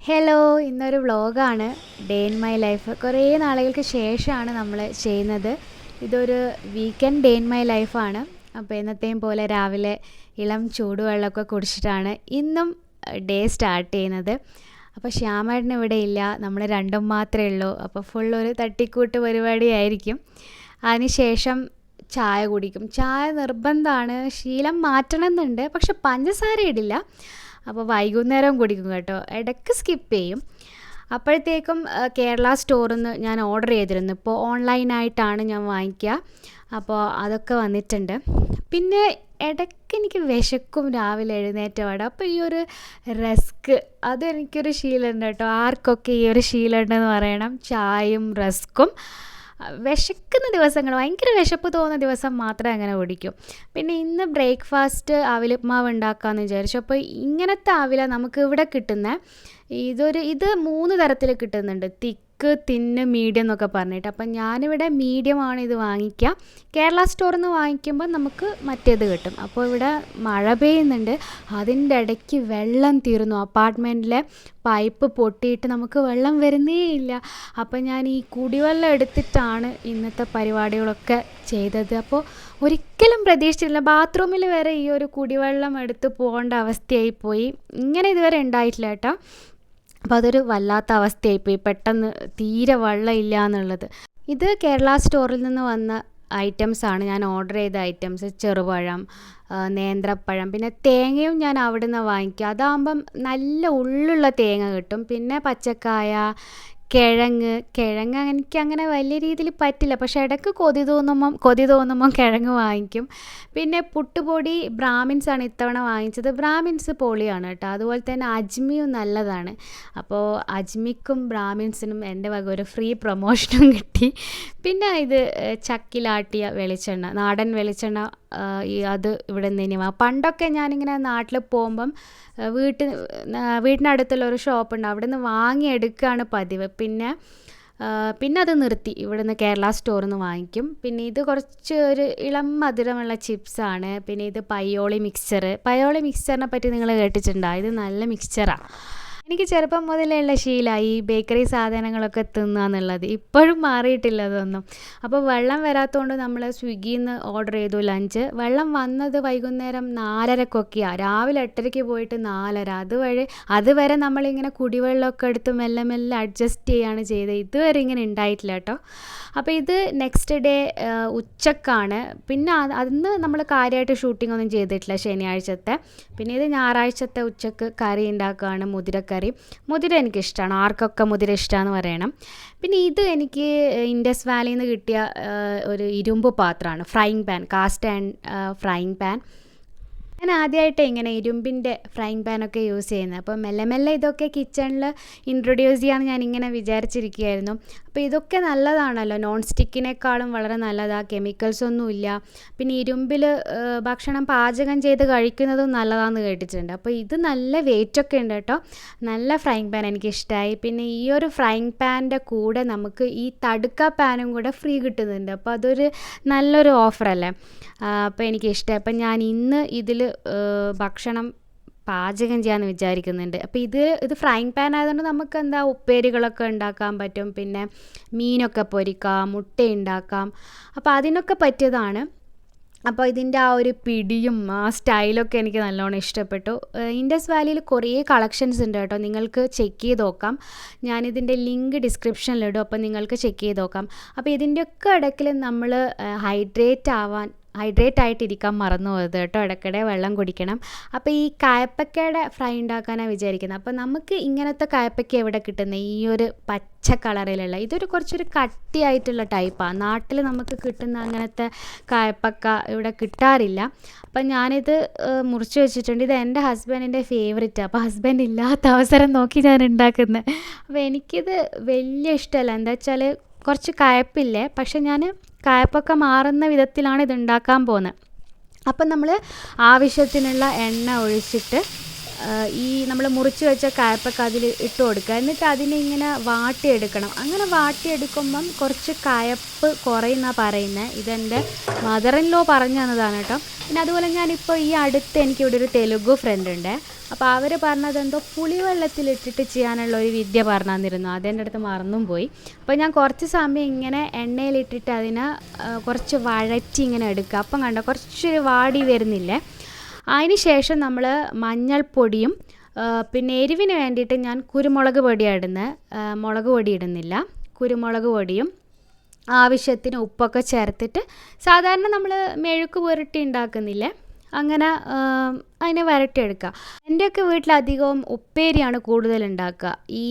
Hello, ഇന്നൊരു വ്ളോഗാണ്. Day in my life. കുറേ നാളുകൾക്ക് ശേഷമാണ് നമ്മൾ ചെയ്യുന്നത്. ഇതൊരു വീക്കെൻഡ് ഡേ ഇൻ മൈ ലൈഫാണ്. അപ്പോൾ എന്നത്തെയും പോലെ രാവിലെ ഇളം ചൂടുവെള്ളമൊക്കെ കുടിച്ചിട്ടാണ് ഇന്നും ഡേ സ്റ്റാർട്ട് ചെയ്യുന്നത്. അപ്പോൾ ശ്യാമേട്ടൻ ഇവിടെ ഇല്ല, നമ്മൾ രണ്ടും മാത്രമേ ഉള്ളൂ. അപ്പോൾ ഫുൾ ഒരു തട്ടിക്കൂട്ട് പരിപാടിയായിരിക്കും. അതിനുശേഷം ചായ കുടിക്കും. ചായ നിർബന്ധമാണ്, ശീലം മാറ്റണം എന്നുണ്ട്, പക്ഷെ പഞ്ചസാര ഇടില്ല. അപ്പോൾ വൈകുന്നേരം കുടിക്കും കേട്ടോ, ഇടയ്ക്ക് സ്കിപ്പ് ചെയ്യും. അപ്പോഴത്തേക്കും കേരള സ്റ്റോറിൽ നിന്ന് ഞാൻ ഓർഡർ ചെയ്തിരുന്നു. ഇപ്പോൾ ഓൺലൈനായിട്ടാണ് ഞാൻ വാങ്ങിക്കുക. അപ്പോൾ അതൊക്കെ വന്നിട്ടുണ്ട്. പിന്നെ ഇടയ്ക്ക് എനിക്ക് വിശക്കും രാവിലെ എഴുന്നേറ്റപാടെ. അപ്പോൾ ഈ ഒരു റസ്ക്, അതെനിക്കൊരു ശീലമുണ്ട് കേട്ടോ. ആർക്കൊക്കെ ഈ ഒരു ശീലമുണ്ടെന്ന് പറയണം. ചായയും റസ്ക്കും. വിശക്കുന്ന ദിവസങ്ങൾ, ഭയങ്കര വിശപ്പ് തോന്നുന്ന ദിവസം മാത്രമേ അങ്ങനെ കുടിക്കും. പിന്നെ ഇന്ന് ബ്രേക്ക്ഫാസ്റ്റ് അവിലുപ്മാവ് ഉണ്ടാക്കാമെന്ന് വിചാരിച്ചു. അപ്പോൾ ഇങ്ങനത്തെ അവില നമുക്ക് ഇവിടെ കിട്ടുന്നത് ഇത് 3 തരത്തിൽ കിട്ടുന്നുണ്ട്. തിക്ക്, തിന്ന്, മീഡിയം എന്നൊക്കെ പറഞ്ഞിട്ട്. അപ്പം ഞാനിവിടെ മീഡിയമാണ് ഇത് വാങ്ങിക്കുക. കേരള സ്റ്റോറിൽ നിന്ന് വാങ്ങിക്കുമ്പോൾ നമുക്ക് മറ്റേത് കിട്ടും. അപ്പോൾ ഇവിടെ മഴ പെയ്യുന്നുണ്ട്. അതിൻ്റെ ഇടയ്ക്ക് വെള്ളം തീർന്നു. അപ്പാർട്ട്മെൻറ്റിലെ പൈപ്പ് പൊട്ടിയിട്ട് നമുക്ക് വെള്ളം വരുന്നേ ഇല്ല. അപ്പം ഞാൻ ഈ കുടിവെള്ളം എടുത്തിട്ടാണ് ഇന്നത്തെ പരിപാടികളൊക്കെ ചെയ്തത്. അപ്പോൾ ഒരിക്കലും പ്രതീക്ഷിച്ചില്ല, ബാത്റൂമിൽ വരെ ഈ ഒരു കുടിവെള്ളം എടുത്ത് പോകേണ്ട അവസ്ഥയായിപ്പോയി. ഇങ്ങനെ ഇതുവരെ ഉണ്ടായിട്ടില്ല കേട്ടോ. അപ്പോൾ അതൊരു വല്ലാത്ത അവസ്ഥയായിപ്പോയി, പെട്ടെന്ന് തീരെ വെള്ളം ഇല്ല എന്നുള്ളത്. ഇത് കേരള സ്റ്റോറിൽ നിന്ന് വന്ന ഐറ്റംസാണ്, ഞാൻ ഓർഡർ ചെയ്ത ഐറ്റംസ്. ചെറുപഴം, നേന്ത്രപ്പഴം, പിന്നെ തേങ്ങയും ഞാൻ അവിടെ നിന്ന് വാങ്ങിക്കുക. അതാകുമ്പം നല്ല ഉള്ളുള്ള തേങ്ങ കിട്ടും. പിന്നെ പച്ചക്കായ, കിഴങ്ങ് എനിക്കങ്ങനെ വലിയ രീതിയിൽ പറ്റില്ല, പക്ഷേ ഇടയ്ക്ക് കൊതി തോന്നുമ്പം കിഴങ്ങ് വാങ്ങിക്കും. പിന്നെ പുട്ടുപൊടി ബ്രാഹ്മിൻസാണ് ഇത്തവണ വാങ്ങിച്ചത്. ബ്രാഹ്മിൻസ് പൊളിയാണ് കേട്ടോ. അതുപോലെ തന്നെ അജ്മിയും നല്ലതാണ്. അപ്പോൾ അജ്മിക്കും ബ്രാഹ്മിൻസിനും എൻ്റെ വക ഒരു ഫ്രീ പ്രൊമോഷനും കിട്ടി. പിന്നെ ഇത് ചക്കിലാട്ടിയ വെളിച്ചെണ്ണ, നാടൻ വെളിച്ചെണ്ണ. അത് ഇവിടെ നിന്ന് ഇനി പണ്ടൊക്കെ ഞാനിങ്ങനെ നാട്ടിൽ പോകുമ്പം വീട്ടിനടുത്തുള്ള ഒരു ഷോപ്പുണ്ട്, അവിടെ നിന്ന് വാങ്ങിയെടുക്കുകയാണ് പതിവ്. പിന്നെ അത് നിർത്തി, ഇവിടെ നിന്ന് കേരള സ്റ്റോറിൽ നിന്ന് വാങ്ങിക്കും. പിന്നെ ഇത് കുറച്ച് ഒരു ഇളം മധുരമുള്ള ചിപ്സാണ്. പിന്നെ ഇത് പയ്യോളി മിക്സ്ചറിനെ പറ്റി നിങ്ങൾ കേട്ടിട്ടുണ്ടോ? ഇത് നല്ല മിക്സ്ചറാണ്. എനിക്ക് ചെറുപ്പം മുതലേ ഉള്ള ശീലമായി ഈ ബേക്കറി സാധനങ്ങളൊക്കെ തിന്നുക എന്നുള്ളത്. ഇപ്പോഴും മാറിയിട്ടില്ല അതൊന്നും. അപ്പോൾ വെള്ളം വരാത്തതുകൊണ്ട് നമ്മൾ സ്വിഗ്ഗിയിൽ നിന്ന് ഓർഡർ ചെയ്തു ലഞ്ച്. വെള്ളം വന്നത് വൈകുന്നേരം 4:30 രാവിലെ 8:00 പോയിട്ട് 4:30. അതുവരെ നമ്മളിങ്ങനെ കുടിവെള്ളമൊക്കെ എടുത്ത് മെല്ലെ മെല്ലെ അഡ്ജസ്റ്റ് ചെയ്യുകയാണ് ചെയ്തത്. ഇതുവരെ ഇങ്ങനെ ഉണ്ടായിട്ടില്ല കേട്ടോ. അപ്പോൾ ഇത് നെക്സ്റ്റ് ഡേ ഉച്ചക്കാണ്. പിന്നെ അന്ന് നമ്മൾ കാര്യമായിട്ട് ഷൂട്ടിംഗ് ഒന്നും ചെയ്തിട്ടില്ല, ശനിയാഴ്ചത്തെ. പിന്നെ ഇത് ഞായറാഴ്ചത്തെ ഉച്ചക്ക് കറി ഉണ്ടാക്കുകയാണ്, മുതിര എനിക്കിഷ്ടമാണ്. ആർക്കൊക്കെ മുതിര ഇഷ്ടമാണെന്ന് പറയണം. പിന്നെ ഇത് എനിക്ക് ഇൻഡസ് വാലിയിൽ നിന്ന് കിട്ടിയ ഒരു ഇരുമ്പ് പാത്രമാണ്, frying pan, cast and frying pan. ഞാൻ ആദ്യമായിട്ട് ഇങ്ങനെ ഇരുമ്പിൻ്റെ ഫ്രൈയിങ് പാനൊക്കെ യൂസ് ചെയ്യുന്നത്. അപ്പോൾ മെല്ലെ മെല്ലെ ഇതൊക്കെ കിച്ചണിൽ ഇൻട്രൊഡ്യൂസ് ചെയ്യാമെന്ന് ഞാനിങ്ങനെ വിചാരിച്ചിരിക്കുകയായിരുന്നു. അപ്പോൾ ഇതൊക്കെ നല്ലതാണല്ലോ, നോൺ സ്റ്റിക്കിനേക്കാളും വളരെ നല്ലതാണ്, കെമിക്കൽസ് ഒന്നുമില്ല. പിന്നെ ഇരുമ്പിൽ ഭക്ഷണം പാചകം ചെയ്ത് കഴിക്കുന്നതും നല്ലതാണെന്ന് കേട്ടിട്ടുണ്ട്. അപ്പോൾ ഇത് നല്ല വെയിറ്റൊക്കെ ഉണ്ട് കേട്ടോ. നല്ല ഫ്രൈയിങ് പാൻ എനിക്കിഷ്ടമായി. പിന്നെ ഈ ഒരു ഫ്രൈയിങ് പാനിൻ്റെ കൂടെ നമുക്ക് ഈ തടുക്ക പാനും കൂടെ ഫ്രീ കിട്ടുന്നുണ്ട്. അപ്പോൾ അതൊരു നല്ലൊരു ഓഫറല്ലേ. അപ്പോൾ എനിക്കിഷ്ടമായി. അപ്പം ഞാൻ ഇന്ന് ഇതിൽ ഭക്ഷണം പാചകം ചെയ്യാമെന്ന് വിചാരിക്കുന്നുണ്ട്. അപ്പോൾ ഇത് ഫ്രൈയിങ് പാൻ ആയതുകൊണ്ട് നമുക്ക് ഉപ്പേരികളൊക്കെ ഉണ്ടാക്കാൻ പറ്റും. പിന്നെ മീനൊക്കെ പൊരിക്കാം, മുട്ട ഉണ്ടാക്കാം. അപ്പോൾ അതിനൊക്കെ പറ്റിയതാണ്. അപ്പോൾ ഇതിൻ്റെ ആ ഒരു പിടിയും ആ സ്റ്റൈലൊക്കെ എനിക്ക് നല്ലോണം ഇഷ്ടപ്പെട്ടു. ഇൻഡസ് വാലിയിൽ കുറേ കളക്ഷൻസ് ഉണ്ട് കേട്ടോ, നിങ്ങൾക്ക് ചെക്ക് ചെയ്ത് നോക്കാം. ഞാനിതിൻ്റെ ലിങ്ക് ഡിസ്ക്രിപ്ഷനിലിടും, അപ്പോൾ നിങ്ങൾക്ക് ചെക്ക് ചെയ്ത് നോക്കാം. അപ്പോൾ ഇതിൻ്റെയൊക്കെ ഇടയ്ക്കിൽ നമ്മൾ ഹൈഡ്രേറ്റ് ആയിട്ടിരിക്കാൻ മറന്നു പോകരുത് കേട്ടോ. ഇടയ്ക്കിടെ വെള്ളം കുടിക്കണം. അപ്പോൾ ഈ കായപ്പക്കയുടെ ഫ്രൈ ഉണ്ടാക്കാനാണ് വിചാരിക്കുന്നത്. അപ്പോൾ നമുക്ക് ഇങ്ങനത്തെ കായപ്പക്ക എവിടെ കിട്ടുന്നത്? ഈ ഒരു പച്ച കളറിലുള്ള, ഇതൊരു കുറച്ചൊരു കട്ടിയായിട്ടുള്ള ടൈപ്പാണ്. നാട്ടിൽ നമുക്ക് കിട്ടുന്ന അങ്ങനത്തെ കായപ്പക്ക ഇവിടെ കിട്ടാറില്ല. അപ്പം ഞാനിത് മുറിച്ച് വെച്ചിട്ടുണ്ട്. ഇത് എൻ്റെ ഹസ്ബൻഡിൻ്റെ ഫേവറേറ്റാണ്. അപ്പോൾ ഹസ്ബൻഡ് ഇല്ലാത്ത അവസരം നോക്കി ഞാൻ ഉണ്ടാക്കുന്നത്. അപ്പോൾ എനിക്കിത് വലിയ ഇഷ്ടമല്ല. എന്താ വെച്ചാൽ കുറച്ച് കയപ്പില്ലേ, പക്ഷെ ഞാൻ കയപ്പൊക്കെ മാറുന്ന വിധത്തിലാണ് ഇത് ഉണ്ടാക്കാൻ പോകുന്നത്. അപ്പം നമ്മൾ ആവശ്യത്തിനുള്ള എണ്ണ ഒഴിച്ചിട്ട് ഈ നമ്മൾ മുറിച്ച് വെച്ച കയ്പ്പക്ക അതിൽ ഇട്ട് കൊടുക്കുക. എന്നിട്ട് അതിനെ ഇങ്ങനെ വാട്ടിയെടുക്കണം. അങ്ങനെ വാട്ടിയെടുക്കുമ്പം കുറച്ച് കയ്പ്പ് കുറയുമെന്നാണ് പറയുന്നത്. ഇതെൻ്റെ മദർ ഇൻ ലോ പറഞ്ഞു തന്നതാണ് കേട്ടോ. പിന്നെ അതുപോലെ ഞാനിപ്പോൾ ഈ അടുത്ത് എനിക്കിവിടെ ഒരു തെലുഗു ഫ്രണ്ട് ഉണ്ട്. അപ്പോൾ അവർ പറഞ്ഞത് എന്തോ പുളിവെള്ളത്തിലിട്ടിട്ട് ചെയ്യാനുള്ള ഒരു വിദ്യ പറഞ്ഞു തന്നിരുന്നു. അതെൻ്റെ അടുത്ത് മറന്നും പോയി. അപ്പോൾ ഞാൻ കുറച്ച് സമയം ഇങ്ങനെ എണ്ണയിലിട്ടിട്ട് അതിനെ കുറച്ച് വഴറ്റി ഇങ്ങനെ എടുക്കുക. അപ്പം കണ്ടോ കുറച്ചൊരു വാടി വരുന്നില്ലേ. അതിന് ശേഷം നമ്മൾ മഞ്ഞൾപ്പൊടിയും പിന്നെ എരിവിന് വേണ്ടിയിട്ട് ഞാൻ കുരുമുളക് പൊടിയാണ് ഇടുന്നത്. മുളക് പൊടി ഇടുന്നില്ല. കുരുമുളക് പൊടിയും ആവശ്യത്തിന് ഉപ്പൊക്കെ ചേർത്തിട്ട് സാധാരണ നമ്മൾ മെഴുക്ക് പുരട്ടി ഉണ്ടാക്കുന്നില്ലേ, അങ്ങനെ അതിനെ വരട്ടിയെടുക്കുക. എൻ്റെയൊക്കെ വീട്ടിലധികവും ഉപ്പേരിയാണ് കൂടുതൽ ഉണ്ടാക്കുക. ഈ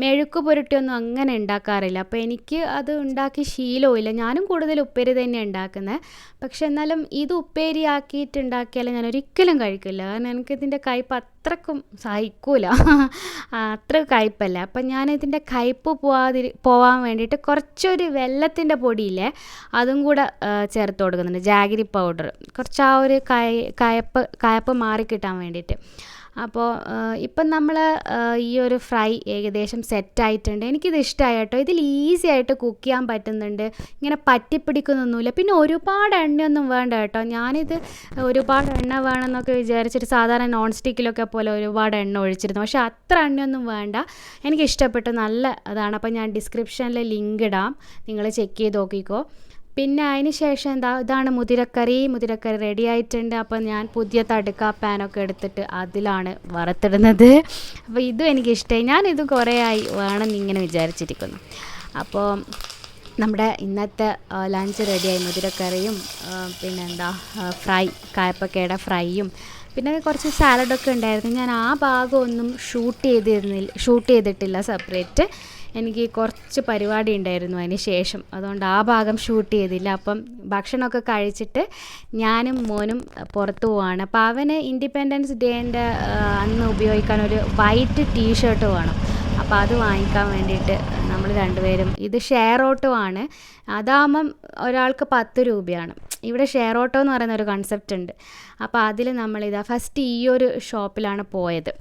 മെഴുക്ക് പുരട്ടിയൊന്നും അങ്ങനെ ഉണ്ടാക്കാറില്ല. അപ്പോൾ എനിക്ക് അത് ഉണ്ടാക്കി ശീലവുമില്ല. ഞാനും കൂടുതൽ ഉപ്പേരി തന്നെയാണ് ഉണ്ടാക്കുന്നത്. പക്ഷെ എന്നാലും ഇത് ഉപ്പേരി ആക്കിയിട്ട് ഉണ്ടാക്കിയാൽ ഞാൻ ഒരിക്കലും കഴിക്കില്ല. കാരണം എനിക്കിതിൻ്റെ കയ്പ്പ് അത്രക്കും സഹിക്കൂല. അത്ര കയ്പ്പല്ല. അപ്പം ഞാനിതിൻ്റെ കയ്പ്പ് പോവാൻ വേണ്ടിയിട്ട് കുറച്ചൊരു വെല്ലത്തിൻ്റെ പൊടിയില്ലേ അതും കൂടെ ചേർത്ത് കൊടുക്കുന്നുണ്ട്. ജാഗരി പൗഡർ കുറച്ച് ആ ഒരു കയ്പ്പ് മാറിക്കിട്ടാൻ വേണ്ടിയിട്ട്. അപ്പോൾ ഇപ്പം നമ്മൾ ഈ ഒരു ഫ്രൈ ഏകദേശം സെറ്റായിട്ടുണ്ട്. എനിക്കിത് ഇഷ്ടമായി കേട്ടോ. ഇതിൽ ഈസി ആയിട്ട് കുക്ക് ചെയ്യാൻ പറ്റുന്നുണ്ട്. ഇങ്ങനെ പറ്റിപ്പിടിക്കുന്നൊന്നുമില്ല. പിന്നെ ഒരുപാട് എണ്ണയൊന്നും വേണ്ട കേട്ടോ. ഞാനിത് ഒരുപാട് എണ്ണ വേണമെന്നൊക്കെ വിചാരിച്ചിട്ട് സാധാരണ നോൺ സ്റ്റിക്കിലൊക്കെ പോലെ ഒരുപാട് എണ്ണ ഒഴിച്ചിരുന്നു. പക്ഷേ അത്ര എണ്ണയൊന്നും വേണ്ട. എനിക്കിഷ്ടപ്പെട്ടു, നല്ല അതാണ്. അപ്പോൾ ഞാൻ ഡിസ്ക്രിപ്ഷനിൽ ലിങ്ക് ഇടാം, നിങ്ങൾ ചെക്ക് ചെയ്ത് നോക്കിക്കോ. പിന്നെ അതിന് ശേഷം ഇതാണ് മുതിരക്കറി റെഡി ആയിട്ടുണ്ട്. അപ്പോൾ ഞാൻ പുതിയ തടുക്ക പാനൊക്കെ എടുത്തിട്ട് അതിലാണ് വറുത്തിടുന്നത്. അപ്പോൾ ഇതും എനിക്കിഷ്ടമായി. ഞാനിത് കുറേ ആയി വേണമെന്നിങ്ങനെ വിചാരിച്ചിരിക്കുന്നു. അപ്പോൾ നമ്മുടെ ഇന്നത്തെ ലഞ്ച് റെഡിയായി. മുതിരക്കറിയും പിന്നെന്താ കായപ്പക്കയുടെ ഫ്രൈയും പിന്നെ കുറച്ച് സാലഡൊക്കെ ഉണ്ടായിരുന്നു. ഞാൻ ആ ഭാഗമൊന്നും ഷൂട്ട് ചെയ്തിട്ടില്ല സെപ്പറേറ്റ്. എനിക്ക് കുറച്ച് പരിപാടി ഉണ്ടായിരുന്നു അതിന് ശേഷം, അതുകൊണ്ട് ആ ഭാഗം ഷൂട്ട് ചെയ്തില്ല. അപ്പം ഭക്ഷണമൊക്കെ കഴിച്ചിട്ട് ഞാനും മോനും പുറത്ത് പോവാണ്. അപ്പോൾ അവന് ഇൻഡിപെൻഡൻസ് ഡേൻ്റെ അന്ന് ഉപയോഗിക്കാൻ ഒരു വൈറ്റ് ടീഷർട്ട് വേണം. അപ്പോൾ അത് വാങ്ങിക്കാൻ വേണ്ടിയിട്ട് നമ്മൾ രണ്ടുപേരും, ഇത് ഷെയർ ഓട്ടോ ആണ്. അതാകുമ്പം ഒരാൾക്ക് 10 രൂപയാണ്. ഇവിടെ ഷെയർ ഓട്ടോ എന്ന് പറയുന്ന ഒരു കൺസെപ്റ്റ് ഉണ്ട്. അപ്പോൾ അതിൽ ഫസ്റ്റ് ഈ ഒരു ഷോപ്പിലാണ് പോയത്.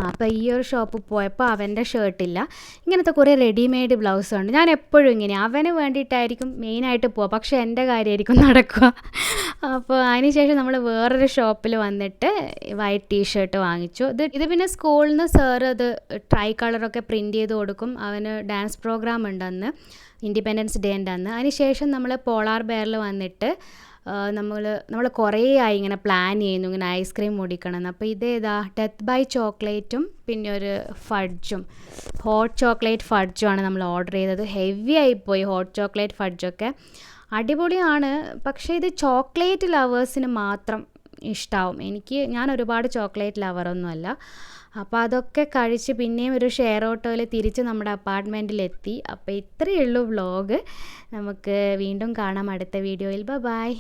അപ്പോൾ ഈ ഒരു ഷോപ്പിൽ പോയപ്പോൾ അവൻ്റെ ഷർട്ടില്ല. ഇങ്ങനത്തെ കുറേ റെഡിമെയ്ഡ് ബ്ലൗസ് ഉണ്ട്. ഞാൻ എപ്പോഴും ഇങ്ങനെ അവന് വേണ്ടിയിട്ടായിരിക്കും മെയിനായിട്ട് പോവുക, പക്ഷേ എൻ്റെ കാര്യമായിരിക്കും നടക്കുക. അപ്പോൾ അതിന് ശേഷം നമ്മൾ വേറൊരു ഷോപ്പിൽ വന്നിട്ട് വൈറ്റ് ടീഷർട്ട് വാങ്ങിച്ചു. ഇത് പിന്നെ സ്കൂളിൽ നിന്ന് സാർ അത് ട്രൈ കളറൊക്കെ പ്രിൻറ്റ് ചെയ്ത് കൊടുക്കും. അവന് ഡാൻസ് പ്രോഗ്രാം ഉണ്ടെന്ന്, ഇൻഡിപെൻഡൻസ് ഡേൻ്റെ അന്ന്. അതിന് ശേഷം നമ്മൾ പോളാർ ബെയറിൽ വന്നിട്ട് നമ്മൾ കുറേ ആയി ഇങ്ങനെ പ്ലാൻ ചെയ്യുന്നു ഇങ്ങനെ ഐസ്ക്രീം മുടിക്കണമെന്ന്. അപ്പോൾ ഇതേതാ ഡെത്ത് ബൈ ചോക്ലേറ്റും പിന്നെ ഒരു ഫഡ്ജും, ഹോട്ട് ചോക്ലേറ്റ് ഫഡ്ജുമാണ് നമ്മൾ ഓർഡർ ചെയ്തത്. ഹെവി ആയിപ്പോയി ഹോട്ട് ചോക്ലേറ്റ് ഫഡ്ജൊക്കെ. അടിപൊളിയാണ്, പക്ഷേ ഇത് ചോക്ലേറ്റ് ലവേഴ്സിന് മാത്രം ഇഷ്ടമാവും. ഞാൻ ഒരുപാട് ചോക്ലേറ്റ് ലവറൊന്നുമല്ല. അപ്പോൾ അതൊക്കെ കഴിച്ച് പിന്നെയും ഒരു ഷെയർ ഓട്ടോയിൽ തിരിച്ച് നമ്മുടെ അപ്പാർട്ട്മെൻറ്റിലെത്തി. അപ്പോൾ ഇത്രയേ ഉള്ളൂ വ്ളോഗ്. നമുക്ക് വീണ്ടും കാണാം അടുത്ത വീഡിയോയിൽ. ബൈ.